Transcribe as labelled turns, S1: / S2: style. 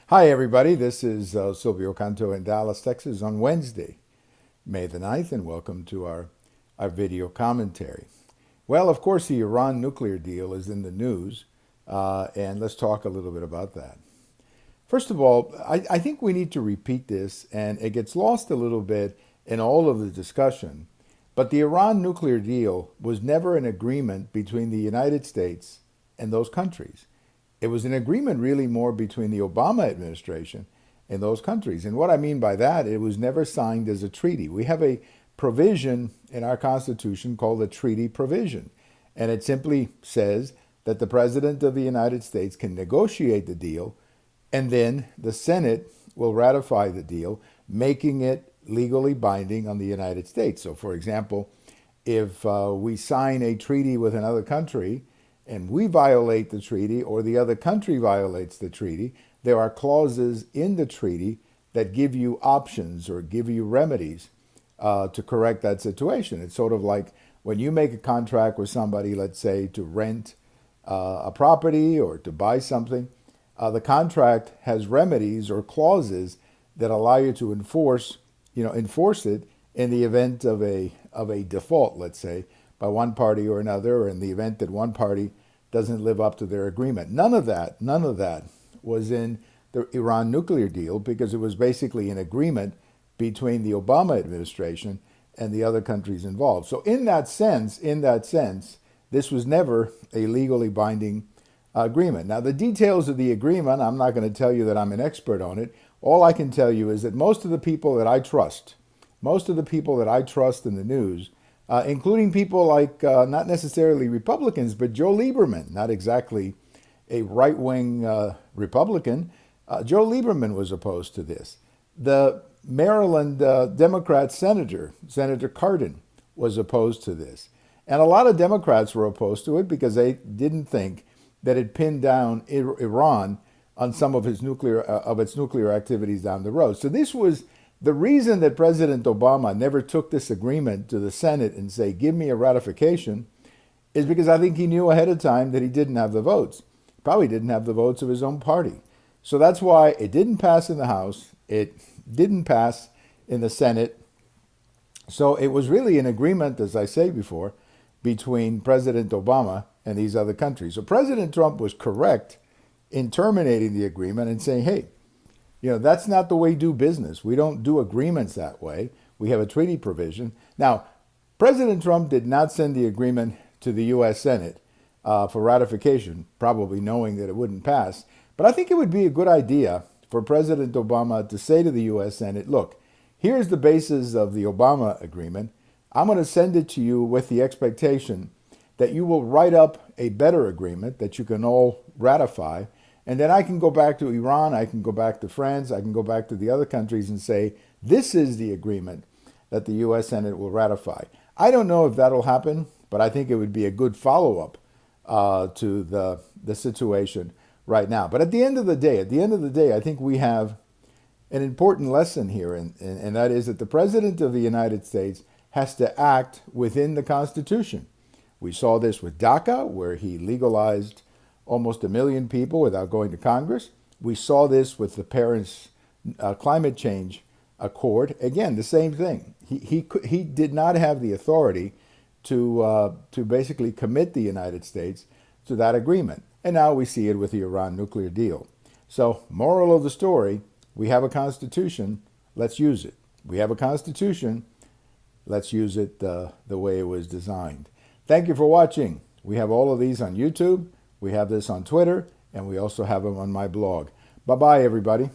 S1: Hi, everybody. This is Silvio Canto in Dallas, Texas on Wednesday, May the 9th, and welcome to our video commentary. Well, of course, the Iran nuclear deal is in the news, and let's talk a little bit about that. First of all, I think we need to repeat this, and it gets lost a little bit in all of the discussion. But the Iran nuclear deal was never an agreement between the United States and those countries. It was an agreement really more between the Obama administration and those countries. And what I mean by that, it was never signed as a treaty. We have a provision in our Constitution called the treaty provision. And it simply says that the President of the United States can negotiate the deal, and then the Senate will ratify the deal, making it legally binding on the United States. So, for example, if we sign a treaty with another country and we violate the treaty or the other country violates the treaty, there are clauses in the treaty that give you options or give you remedies to correct that situation. It's sort of like when you make a contract with somebody, let's say to rent a property or to buy something, the contract has remedies or clauses that allow you to enforce it in the event of a default, let's say, by one party or another, or in the event that one party doesn't live up to their agreement. None of that was in the Iran nuclear deal because it was basically an agreement between the Obama administration and the other countries involved. So in that sense, this was never a legally binding agreement. Now, the details of the agreement, I'm not going to tell you that I'm an expert on it. All I can tell you is that most of the people that I trust in the news, including people like not necessarily Republicans, but Joe Lieberman, not exactly a right-wing Republican. Joe Lieberman was opposed to this. The Maryland Democrat Senator Cardin, was opposed to this. And a lot of Democrats were opposed to it because they didn't think that it pinned down Iran on some of its nuclear activities down the road. So this was the reason that President Obama never took this agreement to the Senate and say, give me a ratification, is because I think he knew ahead of time that he didn't have the votes. Probably didn't have the votes of his own party. So that's why it didn't pass in the House. It didn't pass in the Senate. So it was really an agreement, as I say before, between President Obama and these other countries. So President Trump was correct in terminating the agreement and saying, hey, that's not the way we do business. We don't do agreements that way. We have a treaty provision. Now, President Trump did not send the agreement to the U.S. Senate for ratification, probably knowing that it wouldn't pass. But I think it would be a good idea for President Obama to say to the U.S. Senate, look, here's the basis of the Obama agreement. I'm going to send it to you with the expectation that you will write up a better agreement that you can all ratify. And then I can go back to Iran, I can go back to France, I can go back to the other countries and say, this is the agreement that the U.S. Senate will ratify. I don't know if that'll happen, but I think it would be a good follow-up to the situation right now. But at the end of the day, I think we have an important lesson here, and that is that the President of the United States has to act within the Constitution. We saw this with DACA, where he legalized almost 1 million people without going to Congress. We saw this with the Paris Climate Change Accord. Again, the same thing. He did not have the authority to basically commit the United States to that agreement. And now we see it with the Iran nuclear deal. So, moral of the story, we have a Constitution, let's use it. We have a Constitution, let's use it the way it was designed. Thank you for watching. We have all of these on YouTube. We have this on Twitter, and we also have them on my blog. Bye-bye, everybody.